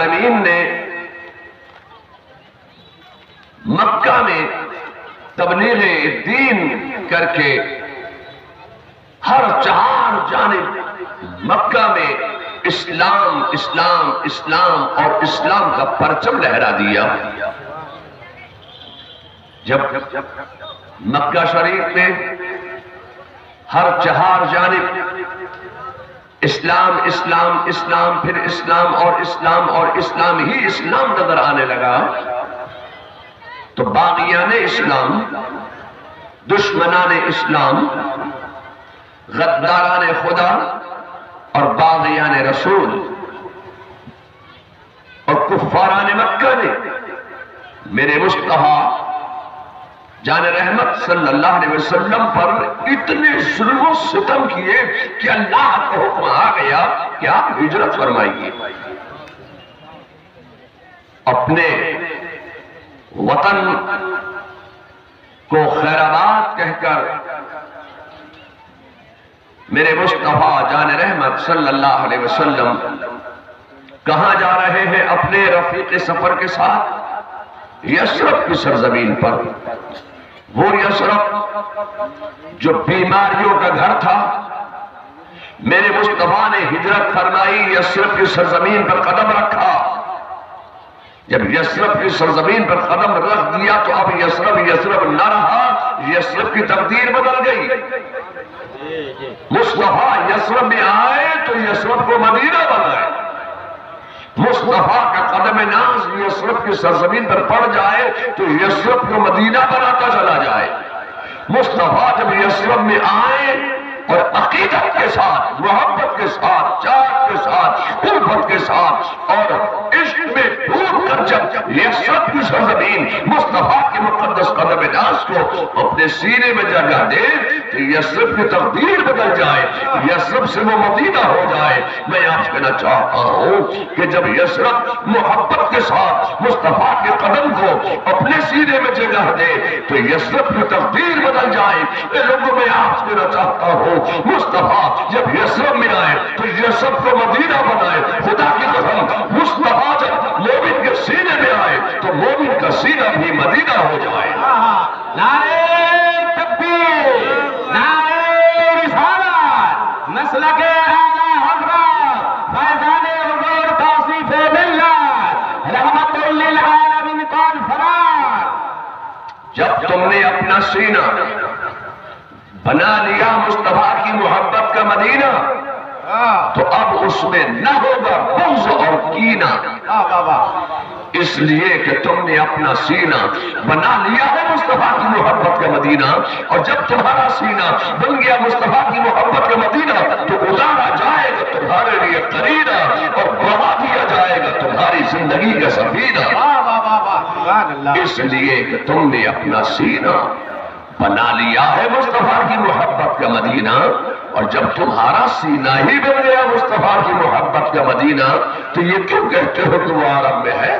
العالمین نے مکہ میں تبلیغ دین کر کے ہر چار جانب مکہ میں اسلام اسلام اسلام اور اسلام کا پرچم لہرا دیا۔ جب مکہ شریف میں ہر چہار جانب اسلام اسلام اسلام پھر اسلام اور اسلام اور اسلام ہی اسلام نظر آنے لگا تو باغیان اسلام، دشمنان اسلام، غداران خدا اور باغیان رسول اور کفاران مکہ نے میرے مصطفیٰ جان رحمت صلی اللہ علیہ وسلم پر اتنے ظلم و ستم کیے کہ اللہ کا حکم آ گیا کہ آپ ہجرت فرمائیے، اپنے وطن کو خیر آباد کہہ کر میرے مصطفیٰ جان رحمت صلی اللہ علیہ وسلم کہاں جا رہے ہیں؟ اپنے رفیق سفر کے ساتھ یثرب کی سرزمین پر، وہ یثرب جو بیماریوں کا گھر تھا۔ میرے مصطفیٰ نے ہجرت فرمائی، یثرب کی سرزمین پر قدم رکھا۔ جب یثرب کی سرزمین پر قدم رکھ دیا تو اب یثرب یثرب نہ رہا، یثرب کی تقدیر بدل گئی۔ مصطفیٰ یثرب میں آئے تو یثرب کو مدینہ بنائے، مصطفیٰ کا قدم ناز یثرب کی سرزمین پر پڑ جائے تو یثرب کو مدینہ بناتا چلا جائے۔ مصطفیٰ جب یثرب میں آئے اور عقیدت کے ساتھ، محبت کے ساتھ، چاہت کے ساتھ، الفت کے ساتھ اور عشق میں ڈوب کر جب یثرب کی سرزمین مصطفیٰ کے مقدس قدم ناز کو اپنے سینے میں جگہ دے تو یثرب کی تقدیر بدل جائے، یثرب سے وہ مدینہ ہو جائے۔ میں آپ سے کہنا چاہتا ہوں کہ جب یثرب محبت کے ساتھ مصطفیٰ کے قدم کو اپنے سینے میں جگہ دے تو یثرب کی تقدیر بدل جائے۔ اے لوگوں، میں آپ سے کہنا چاہتا ہوں مصطفیٰ جب یثرب میں آئے تو یثرب کو مدینہ بنائے۔ خدا کی قسم، مصطفیٰ جب مومن کے سینے میں آئے تو مومن کا سینہ بھی مدینہ ہو جائے۔ نعرہ تکبیر، نعرہ رسالت، مسلک اعلی حضرت فیضان حضور توصیف ملت رحمت للعالمین کانفرنس۔ جب تم نے اپنا سینہ بنا لیا مصطفیٰ کی محبت کا مدینہ تو اب اس میں نہ ہوگا بغض اور کینہ، اس لیے کہ تم نے اپنا سینہ بنا لیا ہے مصطفیٰ کی محبت کا مدینہ، اور جب تمہارا سینہ بن گیا مصطفیٰ کی محبت کا مدینہ تو اتارا جائے گا تمہارے لیے قرینہ اور بڑھا دیا جائے گا تمہاری زندگی کا سفینہ۔ اس لیے کہ تم نے اپنا سینہ بنا لیا ہے مصطفیٰ کی محبت کا مدینہ، اور جب تمہارا سینہ ہی بن گیا مصطفیٰ کی محبت کا مدینہ تو یہ کیوں کہتے ہو کہ وہ عرب میں ہے؟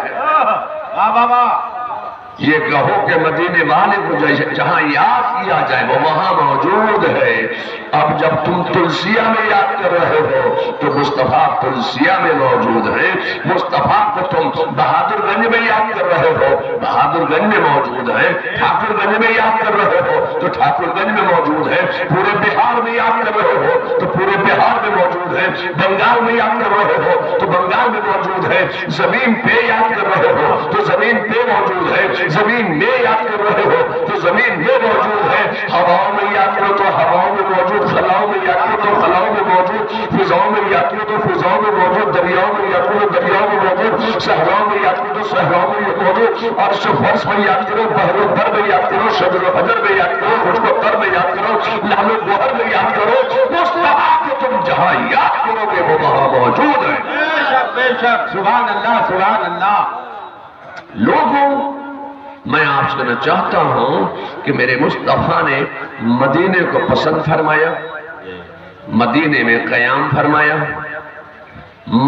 یہ کہو کہ مدینے والے کو جہاں یاد کیا جائے وہ وہاں موجود ہے۔ اب جب تم تلسیہ میں یاد کر رہے ہو تو مصطفیٰ تلسیہ میں موجود ہے، مصطفیٰ کو تم بہادر گنج میں یاد کر رہے ہو، بہادر گنج میں موجود ہے، ٹھاکر گنج میں یاد کر رہے ہو تو ٹھاکر گنج میں موجود ہے، پورے بہار میں یاد کر رہے ہو تو پورے بہار میں موجود ہے، بنگال میں یاد کر رہے ہو تو بنگال میں موجود ہے، زمین پہ یاد کر رہے ہو تو زمین پہ موجود ہے، زمین میں یاد کر رہے ہو تو زمین میں موجود ہے، ہواؤں میں یاد کرو تو ہواؤں میں موجود، خلاؤں میں یاد کرو تو خلاؤں میں موجود، فضاؤں میں یاد کرو تو فضاؤں میں موجود، دریاؤں میں یاد کرو تو دریاؤں میں موجود، صحراؤں میں یاد کرو تو صحراؤں میں موجود، عرش و فرش میں یاد کرو، بحر و بر میں یاد کرو، شجر و حجر میں یاد کرو، خشک و تر میں یاد کرو، لعل و گوہر میں یاد کرو، مصطفیٰ کو تم جہاں یاد کرو گے وہ وہاں موجود ہے۔ بے شک، سبحان اللہ، سبحان اللہ۔ لوگوں، میں آپ سے کہنا چاہتا ہوں کہ میرے مصطفیٰ نے مدینے کو پسند فرمایا، مدینے میں قیام فرمایا،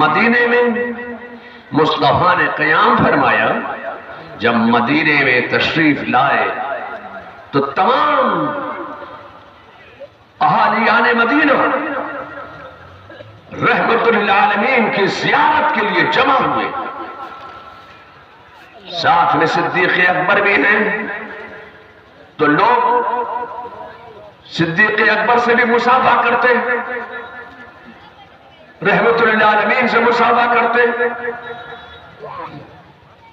مدینے میں مصطفیٰ نے قیام فرمایا۔ جب مدینے میں تشریف لائے تو تمام اہالیان مدینہ رحمت للعالمین کی زیارت کے لیے جمع ہوئے۔ ساتھ میں صدیق اکبر بھی ہیں، تو لوگ صدیق اکبر سے بھی مصافحہ کرتے، رحمت للعالمین سے مصافحہ کرتے۔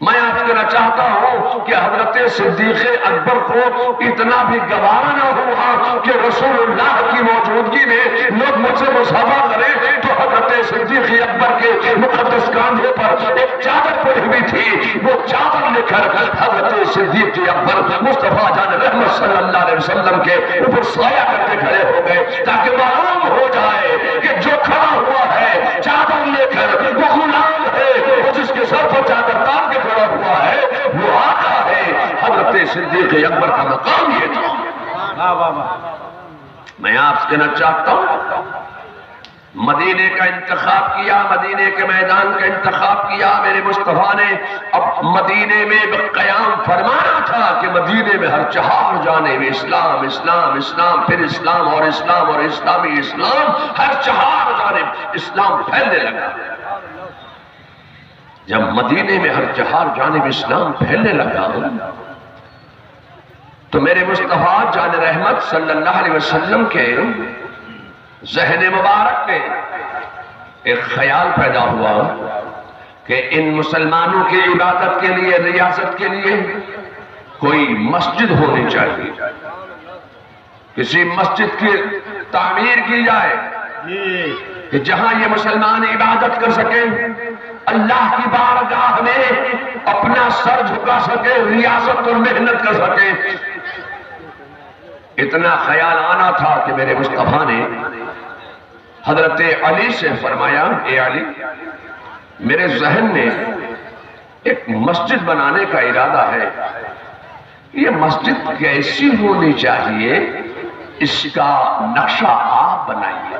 میں آپ کہنا چاہتا ہوں کہ حضرت صدیق اکبر کو اتنا بھی گوارا نہ ہوا کہ رسول اللہ کی موجودگی میں لوگ مجھ سے مصافحہ کریں، تو حضرت صدیق اکبر کے مقدس کاندھے پر ایک چادر پڑی ہوئی تھی، وہ چادر لے کر حضرت صدیق اکبر مصطفیٰ جان رحمت صلی اللہ علیہ وسلم کے اوپر سایہ کر کے کھڑے ہو گئے، تاکہ معلوم ہو جائے کہ جو کھڑا ہوا ہے چادر لے کر وہ غلام ہے، وہ جس کے سر پر چادر تان کے کھڑا ہوا ہے وہ آقا ہے۔ حضرت صدیق اکبر کا مقام یہ تھا۔ میں آپ سے کہنا چاہتا ہوں، مدینے کا انتخاب کیا، مدینے کے میدان کا انتخاب کیا میرے مصطفیٰ نے۔ اب مدینے میں قیام فرمانا تھا کہ مدینے میں ہر چہار جانب اسلام اسلام اسلام، پھر اسلام اور اسلام اور اسلامی اسلام، ہر چہار جانب اسلام پھیلنے لگا۔ جب مدینے میں ہر چہار جانب اسلام پھیلنے لگا تو میرے مصطفیٰ جان رحمت صلی اللہ علیہ وسلم کے ذہن مبارک میں ایک خیال پیدا ہوا کہ ان مسلمانوں کی عبادت کے لیے، ریاست کے لیے کوئی مسجد ہونی چاہیے، کسی مسجد کی تعمیر کی جائے کہ جہاں یہ مسلمان عبادت کر سکیں، اللہ کی بارگاہ میں اپنا سر جھکا سکے، ریاست اور محنت کر سکے۔ اتنا خیال آنا تھا کہ میرے مصطفیٰ نے حضرت علی سے فرمایا، اے علی، میرے ذہن میں ایک مسجد بنانے کا ارادہ ہے، یہ مسجد کیسی ہونی چاہیے، اس کا نقشہ آپ بنائیے۔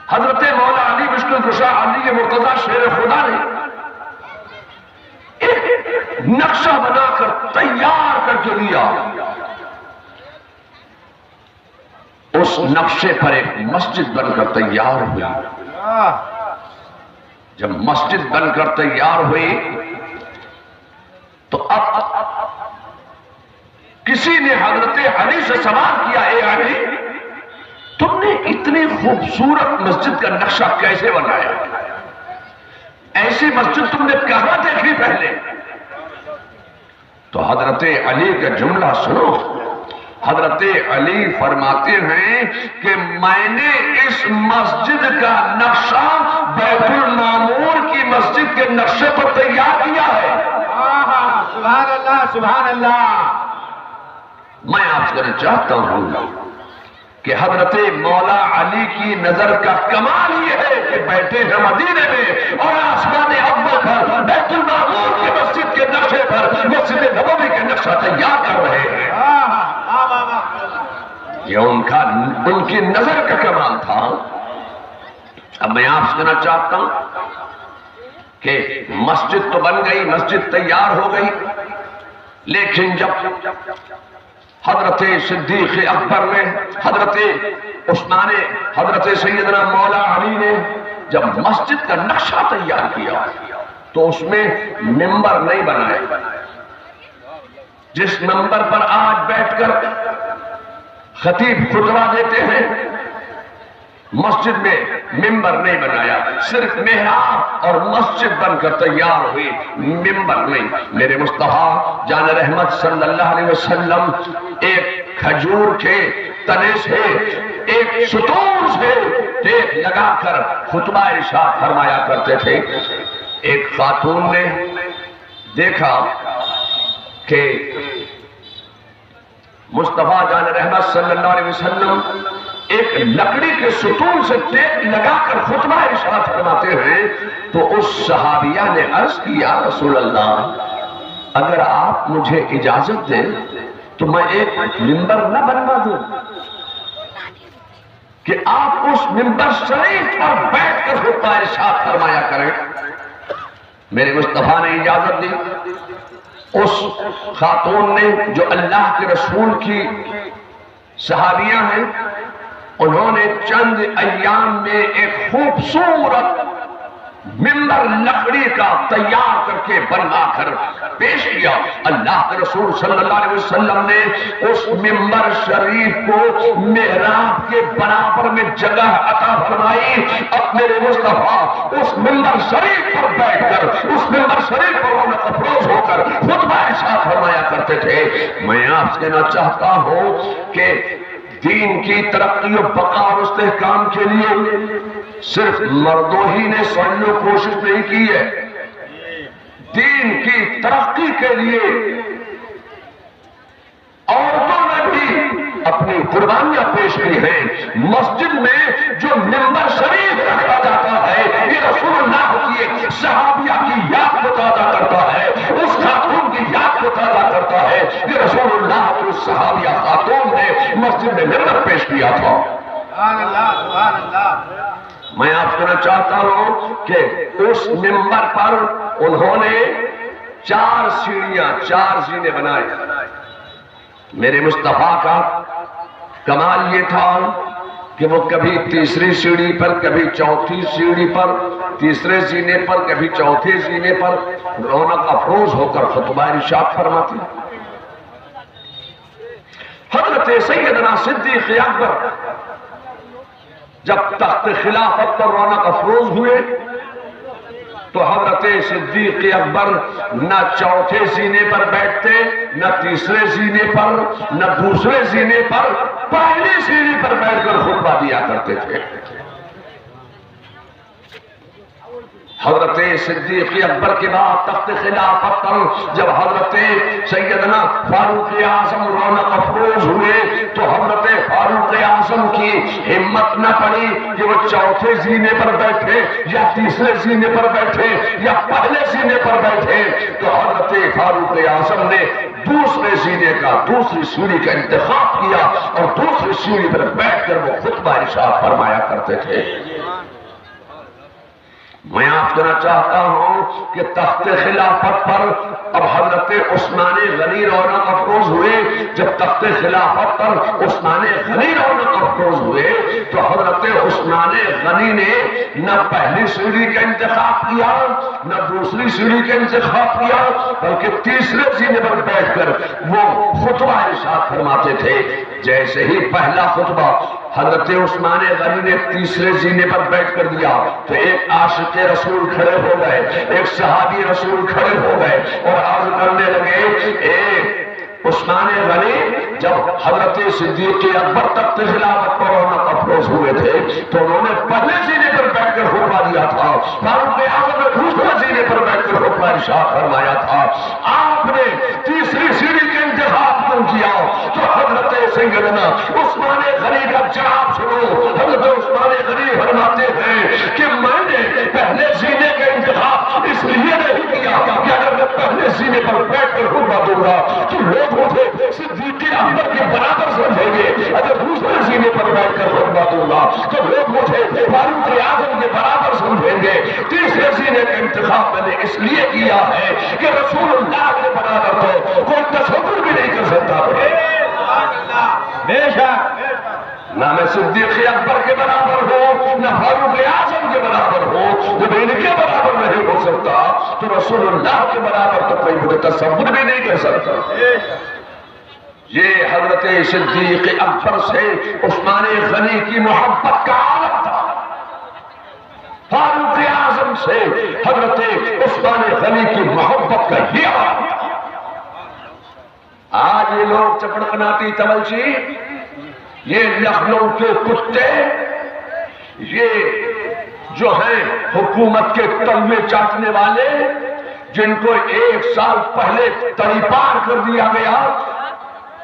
حضرت مولا علی مشکل کشا علی مرتضیٰ شیر خدا نے ایک نقشہ بنا کر تیار کر کے دیا، اس نقشے پر ایک مسجد بن کر تیار ہوئی۔ جب مسجد بن کر تیار ہوئی تو اب کسی نے حضرت علی سے سوال کیا، اے علی، تم نے اتنی خوبصورت مسجد کا نقشہ کیسے بنایا؟ ایسی مسجد تم نے کہاں دیکھی پہلے؟ تو حضرت علی کا جملہ سنو۔ حضرت علی فرماتے ہیں کہ میں نے اس مسجد کا نقشہ بیت المعمور کی مسجد کے نقشے پر تیار کیا ہے۔ سبحان اللہ سبحان اللہ۔ میں آپ سے کہنا چاہتا ہوں کہ حضرت مولا علی کی نظر کا کمال یہ ہے کہ بیٹھے ہیں مدینے میں اور آسمان اول پر بیت المعمور کی مسجد کے نقشے پر مسجد نبوی کے نقشہ تیار کر رہے ہیں۔ یہ ان کی نظر کا کمال تھا۔ اب میں آپ سے کہنا چاہتا ہوں کہ مسجد تو بن گئی، مسجد تیار ہو گئی، لیکن جب حضرت صدیق اکبر نے، حضرت عثمان، حضرت سیدنا مولا علی نے جب مسجد کا نقشہ تیار کیا تو اس میں ممبر نہیں بنائے۔ جس ممبر پر آج بیٹھ کر خطیب خطبہ دیتے ہیں، مسجد میں ممبر نہیں بنایا، صرف محراب اور مسجد بن کر تیار ہوئی، ممبر نہیں۔ میرے مصطفیٰ جان رحمت صلی اللہ علیہ وسلم ایک کھجور کے تنے سے، ایک ستون سے ٹیک لگا کر خطبہ ارشاد فرمایا کرتے تھے۔ ایک خاتون نے دیکھا کہ مصطفیٰ جان رحمت صلی اللہ علیہ وسلم ایک لکڑی کے ستون سے ٹیک لگا کر خطبہ ارشاد فرماتے ہیں، تو اس صحابیہ نے عرض کیا، رسول اللہ، اگر آپ مجھے اجازت دیں تو میں ایک ممبر نہ بنوا دوں کہ آپ اس ممبر شریف پر بیٹھ کر خطبہ ارشاد فرمایا کریں۔ میرے مصطفیٰ نے اجازت دی۔ اس خاتون نے جو اللہ کے رسول کی صحابیہ ہیں، انہوں نے چند ایام میں ایک خوبصورت ممبر لکڑی کا تیار کر کے بنوا کر پیش کیا. اللہ کے رسول صلی اللہ علیہ وسلم نے اس ممبر شریف کو محراب کے برابر میں جگہ عطا فرمائی. اب میرے مصطفیٰ اس ممبر شریف پر بیٹھ کر, اس ممبر شریف پر رونق افروز ہو کر خطبہ ارشاد فرمایا کرتے تھے. میں آپ سے کہنا چاہتا ہوں کہ دین کی ترقی و بقا اور استحکام کے لیے صرف مردوں ہی نے سمجھو کوشش نہیں کی ہے. دین کی ترقی کے لیے عورتوں نے بھی اپنی قربانیاں پیش کی ہیں. مسجد میں جو ممبر شریف رکھا جاتا ہے یہ رسول اللہ کی ایک صحابیہ کی یاد کو تازہ کرتا ہے, اس خاتون کی یاد کو تازہ کرتا ہے. یہ رسول اللہ کی صحابیہ خاتون نے مسجد میں ممبر پیش کیا تھا. سبحان اللہ سبحان اللہ. میں آپ کہنا چاہتا ہوں کہ اس ممبر پر انہوں نے 4 سیڑھیاں, 4 زینے بنائے. میرے مصطفیٰ کا کمال یہ تھا کہ وہ کبھی تیسری سیڑھی پر, کبھی چوتھی سیڑھی پر, تیسرے زینے پر, کبھی چوتھے زینے پر رونق افروز ہو کر خطبہ ارشاد فرماتے. حضرت سیدنا صدیق اکبر جب تخت خلافت پر رونق افروز ہوئے تو حضرت صدیق اکبر نہ چوتھے زینے پر بیٹھتے, نہ تیسرے زینے پر, نہ دوسرے زینے پر, پہلی سیڑھی پر بیٹھ کر خطبہ دیا کرتے تھے. حضرت صدیق اکبر کے بعد تخت خلافت پر جب حضرت سیدنا فاروق اعظم رونق افروز ہوئے تو حضرت فاروق اعظم کی ہمت نہ پڑی کہ وہ چوتھے زینے پر بیٹھے یا تیسرے زینے پر بیٹھے یا پہلے زینے پر بیٹھے. تو حضرت فاروق اعظم نے دوسرے زینے کا, دوسری سیڑھی کا انتخاب کیا اور دوسری سیڑھی پر بیٹھ کر وہ خطبہ ارشاد فرمایا کرتے تھے. میں آپ کہنا چاہتا ہوں کہ تخت خلافت پر اب حضرت عثمان غنی رونق افروز ہوئے. جب تخت خلافت پر عثمان غنی رونق افروز ہوئے تو حضرت عثمان غنی نے نہ پہلی سیڑھی کا انتخاب کیا, نہ دوسری سیڑھی کا انتخاب کیا, بلکہ تیسرے زینے پر بیٹھ کر وہ خطبہ ارشاد فرماتے تھے. جیسے ہی پہلا خطبہ حضرت عثمان غنی نے تیسرے زینے پر بیٹھ کر دیا تو ایک عاشق رسول کھڑے ہو گئے, ایک صحابی رسول کھڑے ہو گئے اور عرض کرنے لگے, اے عثمان غنی, جب حضرت صدیق اکبر تخت خلافت پر رونق افروز ہوئے تھے تو انہوں نے پہلے زینے پر بیٹھ کر خطبہ دیا تھا, فاروق اعظم نے دوسرے زینے پر بیٹھ کر خطبہ ارشاد فرمایا تھا. آپ نے تیسری سیڑھی کا انتخاب کیوں کیا؟ تو حضرت سیدنا عثمان غنی کا جواب سنو. حضرت عثمان غنی فرماتے ہیں کہ میں نے پہلے زینے کا انتخاب اس لیے نہیں کیا کہ اگر میں پہلے زینے پر بیٹھ کر خطبہ دوں گا تو لوگ مجھے صدیق اکبر کے برابر سمجھیں گے, اگر دوسرے زینے پر بیٹھ کر خطبہ دوں گا تو لوگ مجھے فاروق اعظم کے برابر سمجھیں گے. تیسرے زینے کا انتخاب میں نے اس لیے کیا ہے کہ رسول اللہ کے برابر تو کوئی تصور بھی نہیں کر سکتا. بے شک نہ میں صدیق اکبر کے برابر ہوں, نہ فاروق اعظم کے برابر ہوں. جب ان کے برابر نہیں ہو سکتا تو رسول اللہ کے برابر تو کوئی مجھے تصور بھی نہیں کر سکتا. یہ حضرت صدیق اکبر سے عثمان غنی کی محبت کا عالم تھا. فاروق اعظم سے حضرت عثمان غنی کی محبت کا یہ عالم تھا. آج یہ لوگ چپڑکناتی تملچی, یہ لکھنؤ کے کتے, یہ جو ہیں حکومت کے تلوے چاٹنے والے, جن کو 1 سال پہلے تڑیپار کر دیا گیا,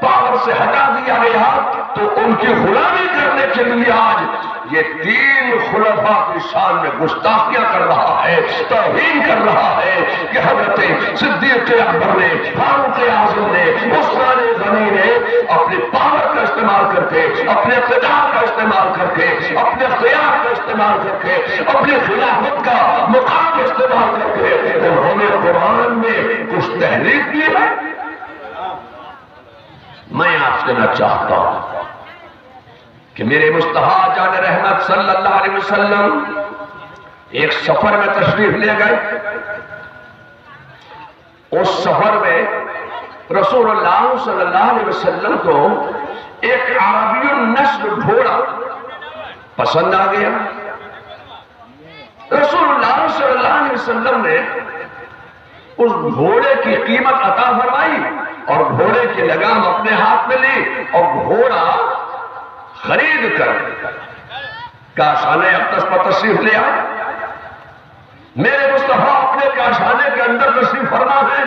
پاور سے ہٹا دیا گیا, تو ان کی غلامی کرنے کے لیے آج یہ 3 خلفاء کی شان میں گستاخیاں کر رہا ہے, توہین کر رہا ہے کہ حضرت صدیق اکبر نے, فاروق اعظم نے, عثمان غنی نے اپنے پاور کا استعمال کر کے, اپنے اقتدار کا استعمال کر کے, اپنے اختیار کا استعمال کر کے, اپنی خلافت کا مقام استعمال کر کے انہوں نے قرآن میں کچھ تحریف کی ہے. میں آپ سے کہنا چاہتا ہوں کہ میرے مصطفیٰ جان رحمت صلی اللہ علیہ وسلم ایک سفر میں تشریف لے گئے. اس سفر میں رسول اللہ صلی اللہ علیہ وسلم کو ایک عربی النسل گھوڑا پسند آ گیا. رسول اللہ صلی اللہ علیہ وسلم نے اس گھوڑے کی قیمت عطا فرمائی اور گھوڑے کی لگام اپنے ہاتھ میں لی اور گھوڑا خرید کر کاشانے اقدس پر تشریف لے آئے. میرے مصطفیٰ اپنے کاشانے کے اندر تشریف فرما ہے.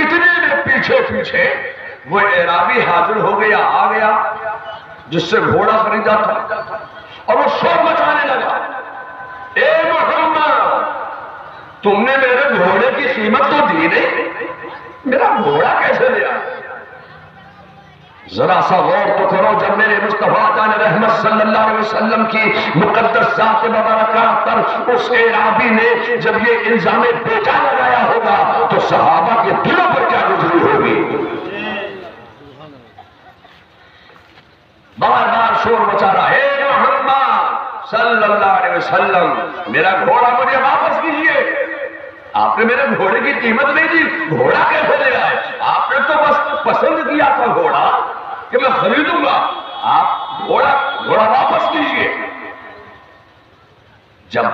اتنے میں پیچھے پیچھے وہ اعرابی حاضر ہو گیا آ گیا جس سے گھوڑا خریدا تھا اور وہ شور مچانے لگا. اے محمد تم نے میرے گھوڑے کی قیمت تو دی نہیں, میرا گھوڑا کیسے لیا؟ ذرا سا غور تو کرو. جب میرے مصطفیٰ جان رحمت صلی اللہ علیہ وسلم کی مقدس ذات مبارکہ پر اس اعرابی نے جب یہ الزام بیجا لگایا ہوگا تو صحابہ کے دلوں پر کیا گزری ہوگی. بار بار شور مچا رہا ہے اے محمد صلی اللہ علیہ وسلم میرا گھوڑا مجھے واپس کیجیے. آپ نے میرے گھوڑے کی قیمت نہیں دی, گھوڑا کیسے لے آئے؟ آپ نے تو بس پسند کیا تھا گھوڑا کہ میں خریدوں گا, آپ گھوڑا واپس کیجیے. جب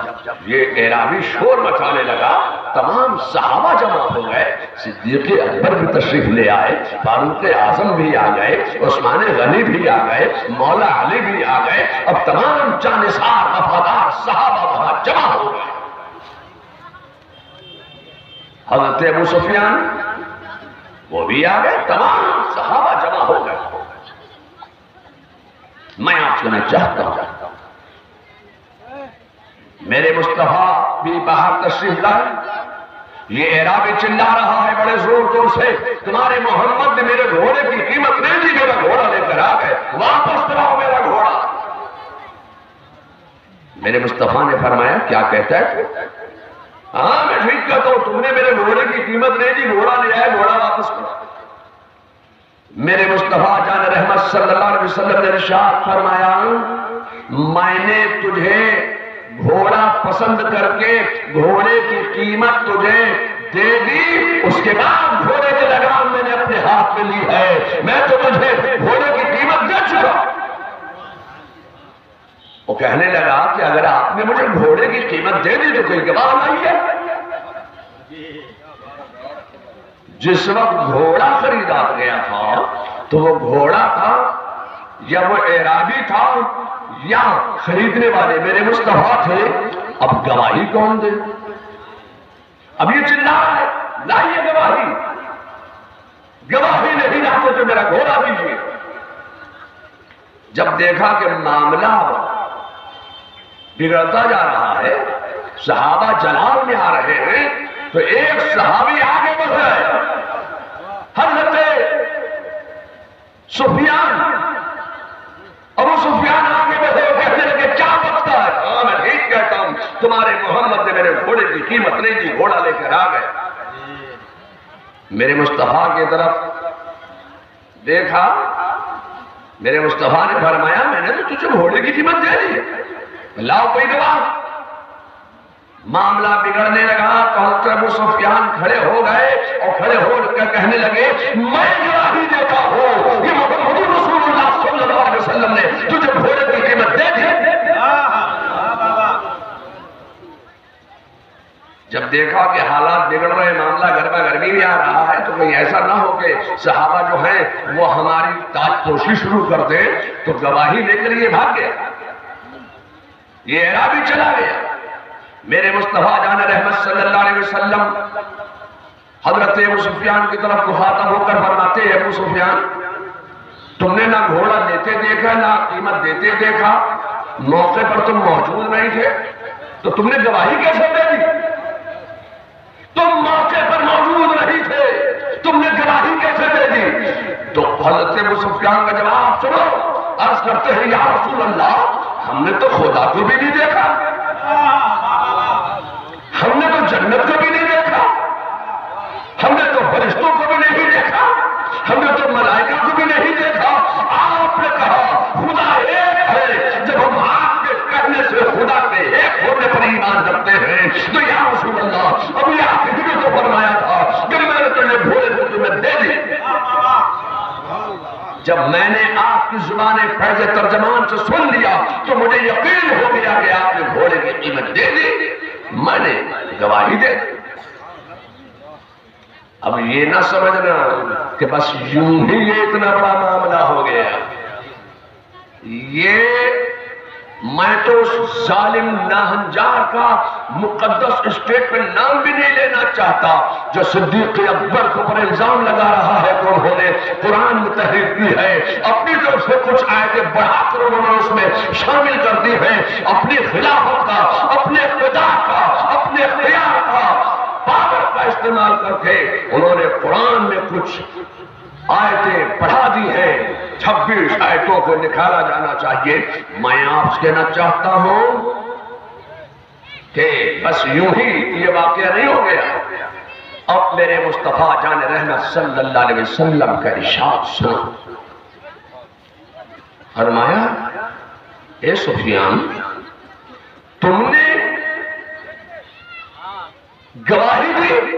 یہ اعرابی شور مچانے لگا تمام صحابہ جمع ہو گئے. صدیق اکبر بھی تشریف لے آئے, فاروق اعظم بھی آ گئے, عثمان غنی بھی آ گئے, مولا علی بھی آ گئے. اب تمام جانثار وفادار صحابہ وہاں جمع ہو گئے. حضرت ابو سفیان وہ بھی آ گئے, تمام صحابہ جمع ہو گئے. میں آپ سے چاہتا ہوں میرے مصطفیٰ بھی باہر تشریف لائے. یہ اعرابی چلا رہا ہے بڑے زور زور سے, تمہارے محمد نے میرے گھوڑے کی قیمت نہیں دی, میرا گھوڑا لے کر آ گئے, واپس لاؤ میرا گھوڑا. میرے مصطفیٰ نے فرمایا کیا کہتا ہے؟ ہاں میں ٹھیک کہتا ہوں, تم نے میرے گھوڑے کی قیمت نہیں دی, گھوڑا لے آئے, گھوڑا واپس کرو. میرے مصطفیٰ جان رحمت صلی اللہ علیہ وسلم نے ارشاد فرمایا میں نے تجھے گھوڑا پسند کر کے گھوڑے کی قیمت تجھے دے دی, اس کے بعد گھوڑے کی لگام میں نے اپنے ہاتھ میں لی ہے, میں تو تجھے گھوڑے کی قیمت دے چکا. وہ کہنے لگا کہ اگر آپ نے مجھے گھوڑے کی قیمت دے دی تو کوئی گواہ نہیں ہے. جس وقت گھوڑا خریدا گیا تھا تو وہ گھوڑا تھا یا وہ اعرابی تھا یا خریدنے والے میرے مصطفیٰ تھے, اب گواہی کون دے؟ اب یہ چلا رہا ہے لائیے گواہی, گواہی نہیں لاتے تو میرا گھوڑا دیجیے. جب دیکھا کہ معاملہ بگڑتا جا رہا ہے, صحابہ جلال میں آ رہے ہیں, تو ایک صحابی آگے بڑھ گئے. حضرت سفیان, ابو سفیان آگے بڑھے اور کہنے لگے کیا بکتا ہے؟ ہاں میں ٹھیک کہتا ہوں, تمہارے محمد نے میرے گھوڑے کی قیمت نہیں دی, گھوڑا لے کر آ گئے. میرے مصطفیٰ کی طرف دیکھا, میرے مصطفیٰ نے فرمایا میں نے تو تجھے گھوڑے کی قیمت دے دی, لاؤ کوئی گواہ. معاملہ بگڑنے لگا تو حضرت ابو سفیان کھڑے ہو گئے اور کھڑے ہو کر کہنے لگے میں گواہی دیتا ہوں یہ محمد رسول اللہ صلی اللہ علیہ وسلم نے تجھے گھوڑے کی قیمت دے دی. جب دیکھا کہ حالات بگڑ رہے, معاملہ گرما گرمی میں آ رہا ہے, تو کہیں ایسا نہ ہو کہ صحابہ جو ہیں وہ ہماری تاج پوشی شروع کر دیں, تو گواہی لے کر یہ بھاگ گیا. یہ اعرابی چلا گیا. میرے مصطفیٰ جان رحمت صلی اللہ علیہ وسلم حضرت ابو سفیان کی طرف مخاطب ہو کر فرماتے ہیں ابو سفیان تم نے نہ گھوڑا لیتے دیکھا نہ قیمت دیتے دیکھا, موقع پر تم موجود نہیں تھے, تو تم نے گواہی کیسے دے دی؟ تم موقع پر موجود نہیں تھے, تم نے گواہی کیسے دے دی؟ تو حضرت ابو سفیان کا جواب سنو, عرض کرتے ہیں یا رسول اللہ ہم نے تو خدا کو بھی نہیں دیکھا, ہم نے تو جنت کو بھی نہیں دیکھا, ہم نے تو فرشتوں کو بھی نہیں دیکھا, ہم نے تو ملائکہ کو بھی نہیں دیکھا. آپ نے کہا خدا ایک ہے, جب ہم آپ کے کہنے سے خدا کے ایک ہونے پر ایمان ایمان رکھتے ہیں تو یا رسول اللہ ابھی آپ نے تو فرمایا تھا کہ میں نے تجھے بھولے تو تمہیں دے دی. جب میں نے آپ کی زبان فیض ترجمان سے سن لیا تو مجھے یقین ہو گیا کہ آپ نے گھوڑے کی قیمت دے دی, میں نے گواہی دے دی. اب یہ نہ سمجھنا کہ بس یوں ہی یہ اتنا بڑا معاملہ ہو گیا. یہ میں تو اس ظالم ناہنجار کا مقدس اسٹیٹ میں نام بھی نہیں لینا چاہتا جو صدیق اکبر کو پر الزام لگا رہا ہے کہ انہوں نے قرآن میں تحریف کی ہے, اپنی طرف سے کچھ آیتیں بڑھا کر انہوں نے اس میں شامل کر دی ہے, اپنی خلافت کا, اپنے اقتدار کا, اپنے اختیار کا, پاور کا استعمال کر کے انہوں نے قرآن میں کچھ آیتیں پڑھا دی ہیں. 26 آیتوں کو نکالا جانا چاہیے. میں آپ سے کہنا چاہتا ہوں کہ بس یوں ہی یہ واقعہ نہیں ہو گیا. اب میرے مصطفیٰ جان رحمت صلی اللہ علیہ وسلم کا ارشاد سنو. فرمایا اے سفیان تم نے گواہی دی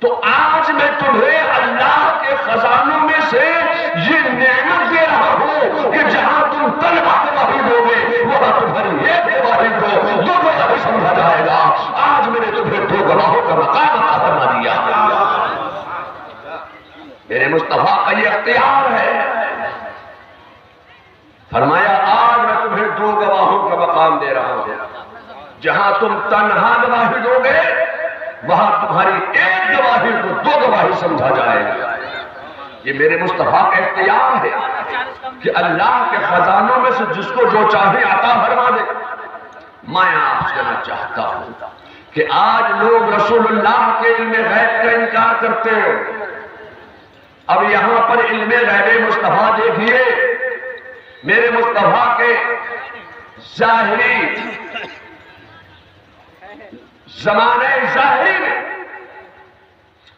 تو آج میں تمہیں اللہ کے خزانوں میں سے یہ نعمت دے رہا ہوں کہ جہاں تم تنہا گواہی دو گے وہاں تمہاری ایک گواہی کو دو گواہی سمجھا جائے گا. آج میں نے تمہیں 2 گواہوں کا مقام عطا فرما دیا. میرے مصطفیٰ کا یہ اختیار ہے. فرمایا آج میں تمہیں 2 گواہوں کا مقام دے رہا ہوں. جہاں تم تنہا گواہی دو گے وہاں تمہاری ایک گواہی کو 2 گواہی سمجھا جائے گا. یہ میرے مصطفیٰ کا اختیار ہے کہ اللہ کے خزانوں میں سے جس کو جو چاہے عطا فرما دے. میں آپ سے کہنا چاہتا ہوں کہ آج لوگ رسول اللہ کے علم غیب کا انکار کرتے ہیں. اب یہاں پر علم غیب مصطفیٰ دیکھیے, میرے مصطفیٰ کے ظاہری زمانے ظاہری میں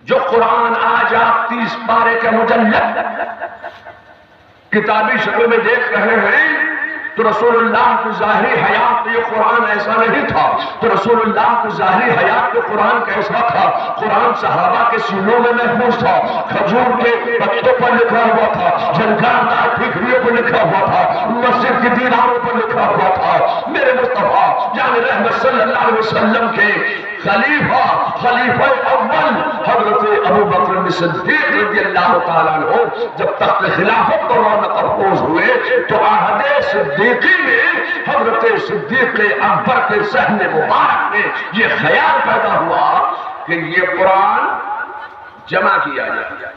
جو قرآن آج آپ 30 پارے کا مجلد کتابی شکل میں دیکھ رہے ہیں تو رسول اللہ کی ظاہری حیات میں یہ قرآن ایسا نہیں تھا. تو رسول اللہ کی ظاہری حیات میں قرآن کیسا تھا؟ قرآن صحابہ کے سینوں میں محفوظ تھا, کھجور کے پتوں پر لکھا ہوا تھا, جھنکاردار ٹھیکریوں پر لکھا ہوا تھا, مسجد کی دیواروں پر لکھا ہوا تھا. میرے مصطفیٰ جان رحمت صلی اللہ علیہ وسلم کے خلیفہ اول حضرت ابو بکر صدیق رضی اللہ تعالیٰ عنہ جب تخت خلافت پر مقبوض ہوئے تو عہد صدیقی میں حضرت صدیق اکبر کے ذہن مبارک میں یہ خیال پیدا ہوا کہ یہ قرآن جمع کیا جائے.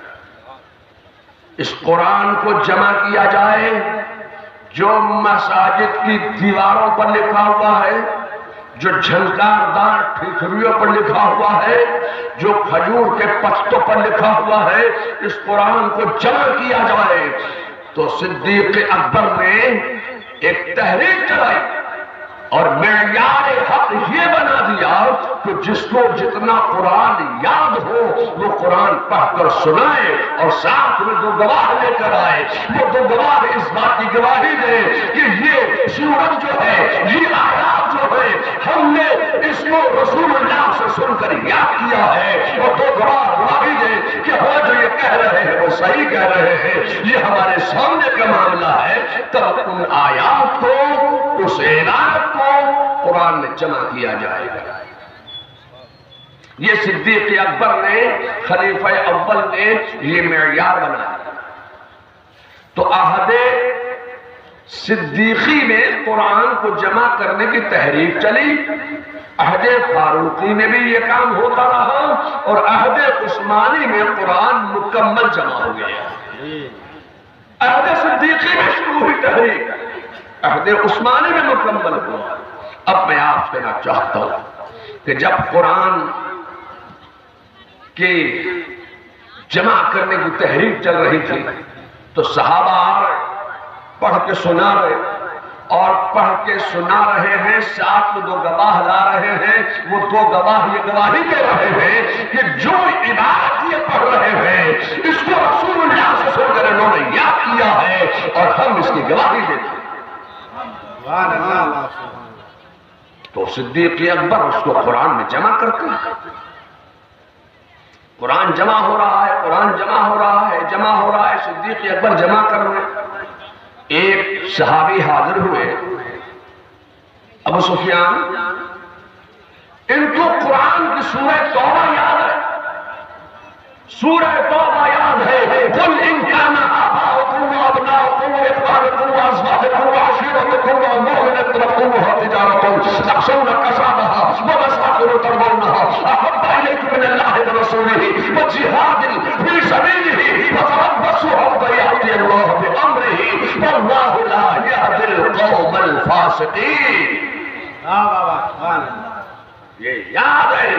اس قرآن کو جمع کیا جائے جو مساجد کی دیواروں پر لکھا ہوا ہے, جو جھنکاردار ٹھیکریوں پر لکھا ہوا ہے, جو کھجور کے پتوں پر لکھا ہوا ہے, اس قرآن کو جمع کیا جائے. تو صدیق اکبر نے ایک تحریک چلائی اور معیار حق یہ بنا دیا کہ جس کو جتنا قرآن یاد ہو وہ قرآن پڑھ کر سنائے اور ساتھ میں 2 گواہ لے کر آئے. وہ 2 گواہ اس بات کی گواہی دے کہ یہ سورت جو ہے, یہ آیات جو ہے, ہم نے اس کو رسول اللہ سے سن کر یاد کیا ہے. اور 2 گواہ گواہی دے کہ وہ جو یہ کہہ رہے ہیں وہ صحیح کہہ رہے ہیں, یہ ہمارے سامنے کا معاملہ ہے. تب ان آیات کو, اس اعلان کو قرآن میں جمع کیا جائے گا. یہ صدیق اکبر نے, خلیفہ اول نے یہ معیار بنایا. تو عہد صدیقی میں قرآن کو جمع کرنے کی تحریک چلی, عہد فاروقی میں بھی یہ کام ہوتا رہا, اور عہد عثمانی میں قرآن مکمل جمع ہو گیا. عہد صدیقی میں شروع ہوئی تحریک, عہد عثمانی میں مکمل ہوا. اب میں آپ سے کہنا چاہتا ہوں کہ جب قرآن کی جمع کرنے کی تحریک چل رہی تھی تو صحابہ پڑھ کے سنا رہے, اور پڑھ کے سنا رہے ہیں, ساتھ میں 2 گواہ لا رہے ہیں. وہ 2 گواہ یہ گواہی دے رہے ہیں کہ جو عبارت یہ پڑھ رہے ہیں اس کو رسول اللہ سے سن کر انہوں نے یاد کیا ہے اور ہم اس کی گواہی دیتے ہیں. تو صدیق اکبر اس کو قرآن میں جمع کرتے ہیں. قرآن جمع ہو رہا ہے، قرآن جمع ہو رہا ہے، جمع ہو رہا ہے، صدیق اکبر جمع کر رہے ہیں. ایک صحابی حاضر ہوئے، ابو سفیان. ان کو قرآن کی سورہ توبہ یاد ہے، سورہ توبہ یاد ہے. قل ان کان آباؤکم وابناؤکم واخوانکم وازواجکم وعشیرتکم واموال اقترفتموها تجارة تخشون کسادها ومساکن ترضونها احب الیکم من اللہ ورسولہ وجہاد فی سبیلہ فتربصوا حتى یأتی اللہ بامرہ واللہ لا یہدی القوم الفاسقین. یہ یاد ہے،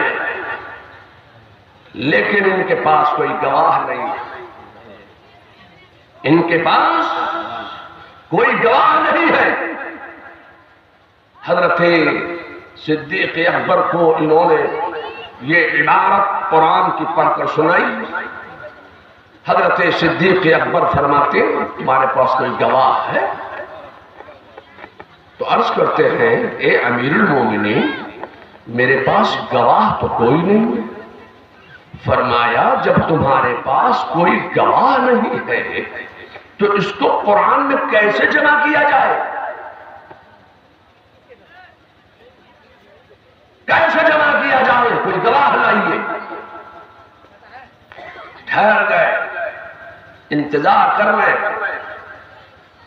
لیکن ان کے پاس کوئی گواہ نہیں، ان کے پاس کوئی گواہ نہیں ہے. حضرت صدیق اکبر کو انہوں نے یہ عبارت قرآن کی پڑھ کر سنائی. حضرت صدیق اکبر فرماتے تمہارے پاس کوئی گواہ ہے؟ تو عرض کرتے ہیں اے امیر المومنین میرے پاس گواہ تو کوئی نہیں ہے. فرمایا جب تمہارے پاس کوئی گواہ نہیں ہے تو اس کو قرآن میں کیسے جمع کیا جائے؟ کیسے جمع کیا جائے؟ کوئی گواہ لائیے. ٹھہر گئے، انتظار کر رہے.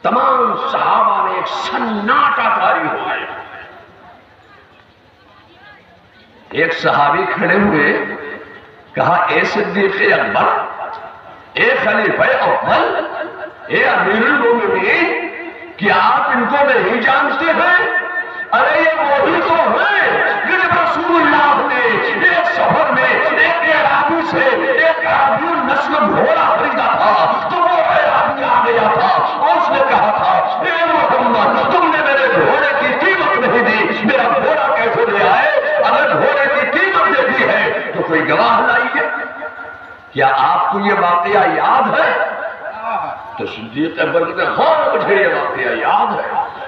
تمام صحابہ نے ایک سناٹا طاری ہو گئے. ایک صحابی کھڑے ہوئے، کہا اے صدیق اکبر، اے خلیفہ اول، اے امیر المومنین، کیا آپ ان کو نہیں جانتے ہیں؟ ارے یہ وہی تو ہیں جب رسول اللہ نے ایک سفر میں ایک اعرابی سے ایک اعرابی نسل گھوڑا خریدا تھا تو وہ اعرابی آ گیا تھا اور اس نے کہا تھا اے محمد تم نے میرے گھوڑے کی قیمت نہیں دی، میرا گھوڑا کیسے لے آئے؟ اگر گھوڑے کی قیمت دے دی ہے تو کوئی گواہ لائیے. کیا آپ کو یہ واقعہ یاد ہے؟ تو صدیق اکبر کہتے ہیں ہاں مجھے یہ واقعہ یاد ہے.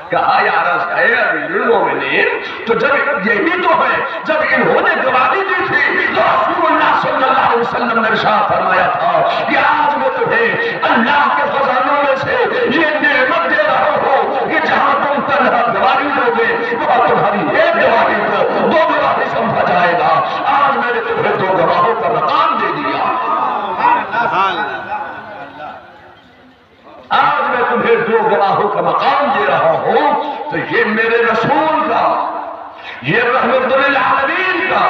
کہا یا رسول امیر المومنین تو جب یہی تو ہے جب انہوں نے گواہی دی تھی تو رسول اللہ صلی اللہ علیہ وسلم نے ارشاد فرمایا تھا کہ آج میں تمہیں اللہ کے خزانوں میں سے یہ نعمت دے رہا ہوں کہ جہاں تم تنہا گواہی دو گے وہاں تمہاری ایک گواہی کو دو گواہی سمجھا جائے گا. آج میں نے تمہیں دو گواہوں کا مقام دے دیا. آج میں تمہیں دو گواہوں کا مقام دے رہا ہوں. تو یہ میرے رسول کا، یہ رحمت للعالمین کا،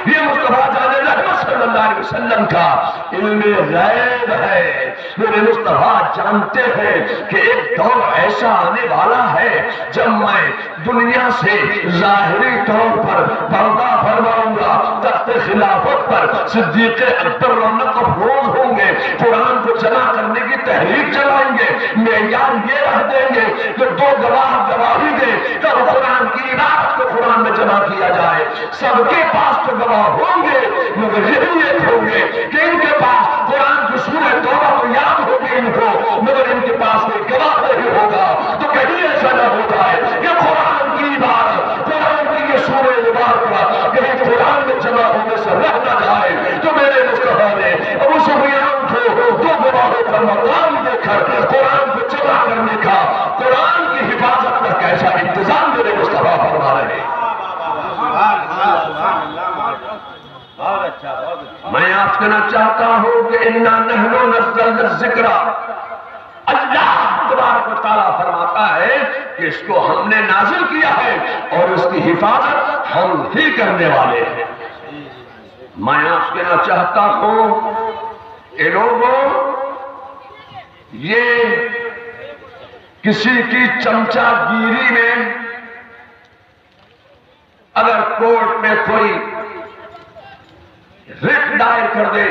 یہ مصطفیٰ جان رحمت صلی اللہ علیہ وسلم کا علم غیب ہے. میرے مصطفیٰ جانتے ہیں کہ ایک دور ایسا آنے والا ہے جب میں دنیا سے ظاہری طور پر پردہ فرماؤں گا، تخت خلافت پر صدیق اکبر رونق افروز ہوں گے، قرآن کو جمع کرنے کی تحریک چلائیں گے. معیار یہ رکھ دیں گے کہ دو گواہ گواہی دیں تب قرآن کی عبارت کو قرآن میں جمع کیا جائے. سب کے پاس تو گواہ ہوں گے مگر یہی ایک ہوں گے کہ ان کے پاس قرآن کی سورہ توبہ تو یاد ہوگی ان کو مگر ان کے پاس کوئی گواہ نہیں ہوگا. تو کہیں ایسا نہ ہوتا ہے کہ قرآن کی عبارت، قرآن کی یہ سورہ مبارکہ کہیں قرآن میں جمع ہونے سے رہ نہ جائے. تو میرے مصطفیٰ نے ابو سفیان کو دو گواہوں کا مقام دے کر قرآن کو جمع کرنے کا، قرآن کی حفاظت کا کیسا انتظام میرے مصطفیٰ فرما رہے ہیں. میں آپ کہنا چاہتا ہوں کہ اِنَّا نَحْنُ نَزَّلْنَا الذِّكْرَ، اللہ تبارک و تعالیٰ فرماتا ہے کہ اس کو ہم نے نازل کیا ہے اور اس کی حفاظت ہم ہی کرنے والے ہیں. میں آپ کہنا چاہتا ہوں اے لوگوں، یہ کسی کی چمچہ گیری میں اگر کورٹ میں کوئی رٹ دائر کر دے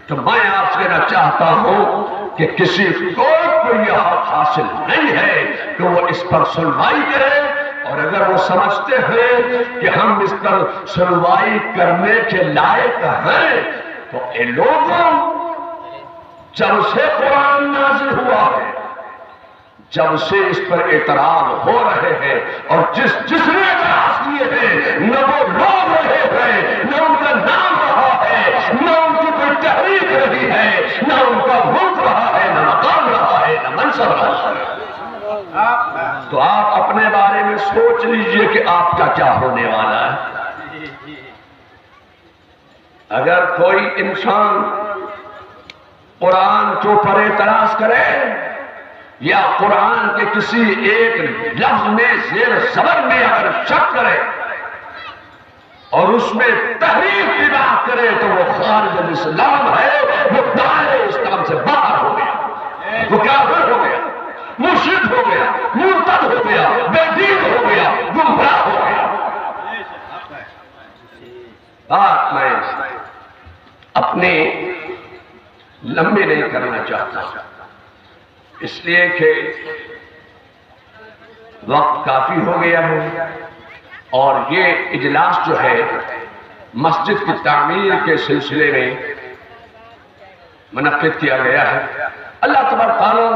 تو میں آپ سے کہنا چاہتا ہوں کہ کسی کورٹ کو یہ حق حاصل نہیں ہے کہ وہ اس پر سنوائی کرے. اور اگر وہ سمجھتے ہیں کہ ہم اس پر سنوائی کرنے کے لائق ہیں تو اے لوگوں، جب سے قرآن نازل ہوا ہے، جب سے اس پر اعتراض ہو رہے ہیں اور جس نے اعتراض کیے اپنے بارے میں سوچ لیجئے کہ آپ کا کیا ہونے والا ہے۔ اگر کوئی انسان قرآن کے اوپر اعتراض کرے یا قرآن کے کسی ایک لفظ میں زیر زبر میں اگر شک کرے اور اس میں تحریف کی بات کرے تو وہ خارج الاسلام ہے، وہ دائرے اسلام سے باہر ہو گیا، وہ کافر ہو گیا، مشرک ہو گیا، مرتد ہو گیا، بے دین ہو گیا، گمراہ ہو گیا۔ بات میں اپنے لمبے نہیں کرنا چاہتا اس لیے کہ وقت کافی ہو گیا ہے اور یہ اجلاس جو ہے مسجد کی تعمیر کے سلسلے میں منعقد کیا گیا ہے۔ اللہ تبارک تعالیٰ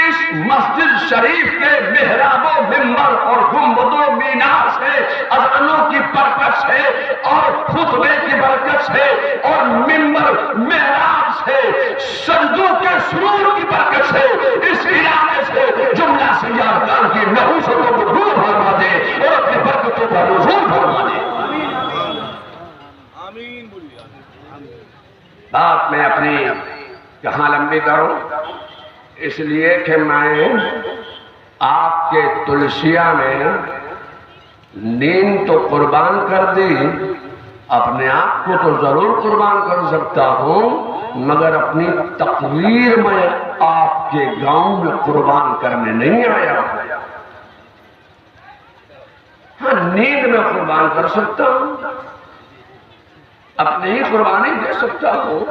اس مسجد شریف کے محراب و منبر اور گنبد و مینار سے، اذانوں کی برکت سے اور خطبے کی برکت سے اور منبر محراب سے، سجدوں کے سرور کی برکت سے، اس علاقے سے جملہ سیارکان کی نحوستوں کو دور فرما دے اور اپنی برکتوں کا نزول فرما دے۔ بات میں اپنی کہاں لمبی کروں اس لیے کہ میں آپ کے تلسیہ میں نیند تو قربان کر دی، اپنے آپ کو تو ضرور قربان کر سکتا ہوں مگر اپنی تقریر میں آپ کے گاؤں میں قربان کرنے نہیں آیا ہوں۔ ہاں نیند میں قربان کر سکتا ہوں، اپنی ہی قربانی دے سکتا ہوں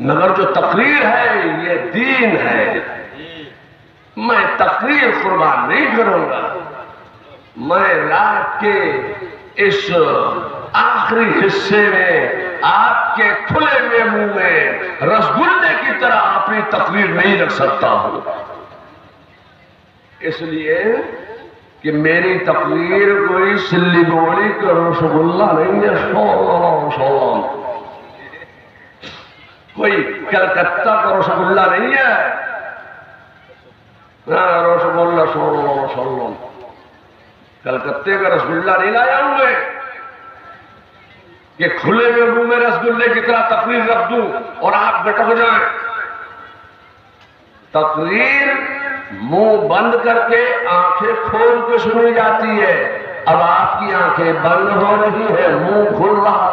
مگر جو تقریر ہے یہ دین ہے، میں تقریر قربان نہیں کروں گا۔ میں رات کے اس آخری حصے میں آپ کے کھلے ہوئے منہ میں رسگلے کی طرح اپنی تقریر نہیں رکھ سکتا ہوں، اس لیے کہ میری تقریر کوئی سلیگوڑی کا رسگلہ نہیں ہے، کوئی کلکتہ کا رسگلہ نہیں ہے، رسگلہ سولو کلکتے کا رسگلہ نہیں لایا ہوں میں کہ کھلے ہوئے منہ میں رسگلے کی طرح تقریر رکھ دوں اور آپ گٹک جائیں۔ تقریر منہ بند کر کے آنکھیں کھول کے سنی جاتی ہے، اب آپ کی آنکھیں بند ہو رہی ہے، منہ کھل رہا،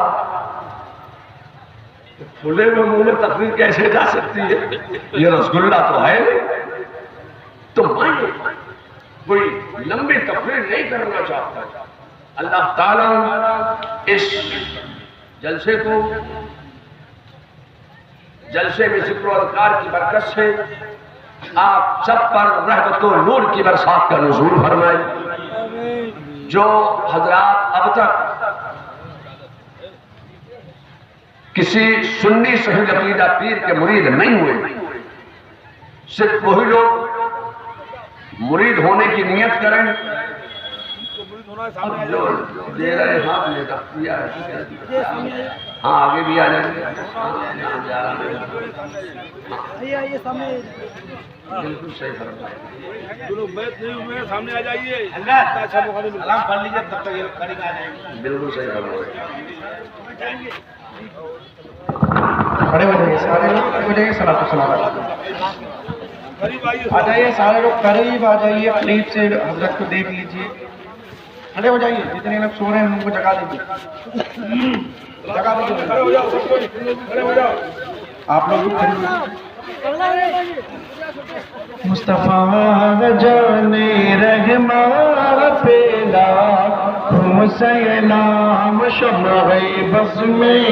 کھلے ہوئے منہ میں تقریر کیسے جا سکتی ہے؟ یہ رسگلہ تو ہے نہیں۔ تو میں کوئی لمبی تقریر نہیں کرنا چاہتا۔ اللہ تعالیٰ اس جلسے کو، جلسے میں ذکر و اذکار کی برکت سے آپ سب پر رحمت و نور کی برسات کا نزول فرمائے۔ جو حضرات اب تک کسی سنی صحیح عقیدہ پیر کے مرید نہیں ہوئے، صرف وہی لوگ مرید ہونے کی نیت کریں۔ ہاں آگے بھی آ جائیں گے، بالکل صحیح فرمایا، جو لوگ بیت نہیں ہوئے سامنے آ جائیے، سلام پڑھ لیجیے تب تک یہ کھڑی آ جائیں گے۔ بالکل صحیح فرمایا۔ کھڑے ہو جائیے سارے لوگ، کھڑے ہو جائیے، صلاۃ و سلام آ جائیے، سارے لوگ قریب آ جائیے، قریب سے حضرت کو دیکھ لیجیے، کھڑے ہو جائیے، جتنے لوگ سو رہے ہیں ان کو جگہ دیجیے، جگہ دیجیے، کھڑے ہو جاؤ، آپ لوگ بھی کھڑے ہو جائیے۔ مصطفیٰ جان رحماں پیلا سلام شمع بس میں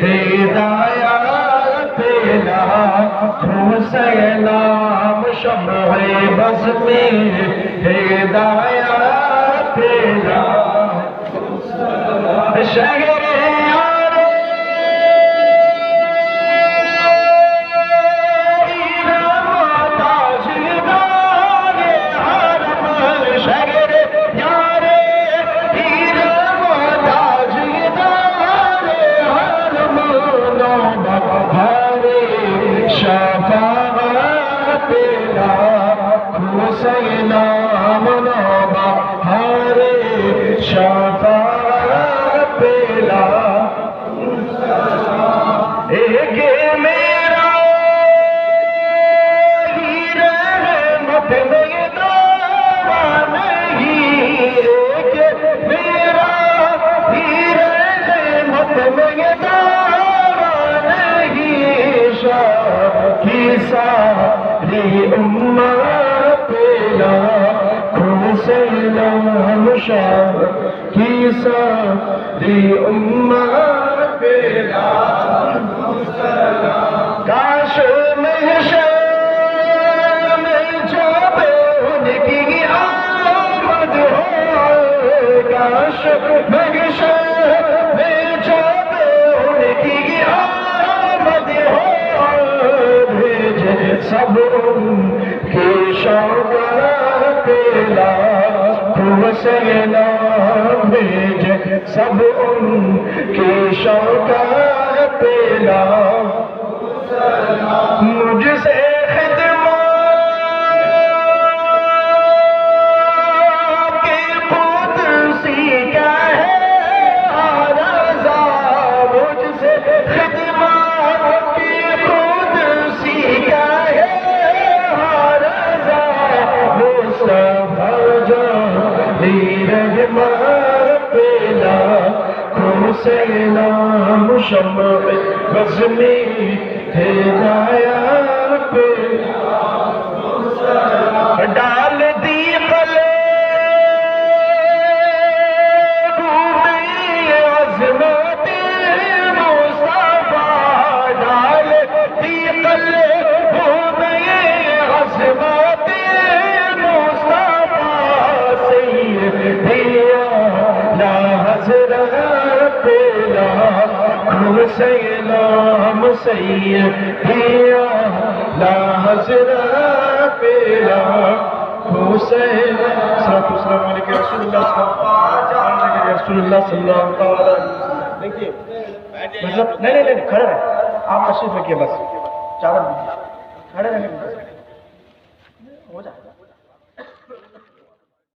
ہدایات پیلا سلام شمع بس میں ہدایات پیلا شہر سلام ساری امت پہ لاکھوں سلام شاہ کی ساری امت پہ لاکھوں سلام کاش محشر میں جب ان کی آمد ہو کاش محشر میں جب ان کی آمد ہو بھیجے سب ان کی شوقت پہ لاکھوں سلام بھیجے سب ان کی شوقت پہ لاکھوں سلام مجھ سے سلام شمع بزمی ہدایت پہ ڈال دی قلب میں عظمت مصطفیٰ ڈال دی قلب میں عظمت مصطفیٰ سیدی اعلیٰ حضرت سلام سیدی اعلیٰ حضرت پہ لاکھوں سلام السلام علیکم رسول اللہ صلی اللہ علیہ وسلم دیکھیے مطلب نہیں کھڑے رہے آپ تشریف رکھیے بس چادر کھڑے رہنے ہو جائے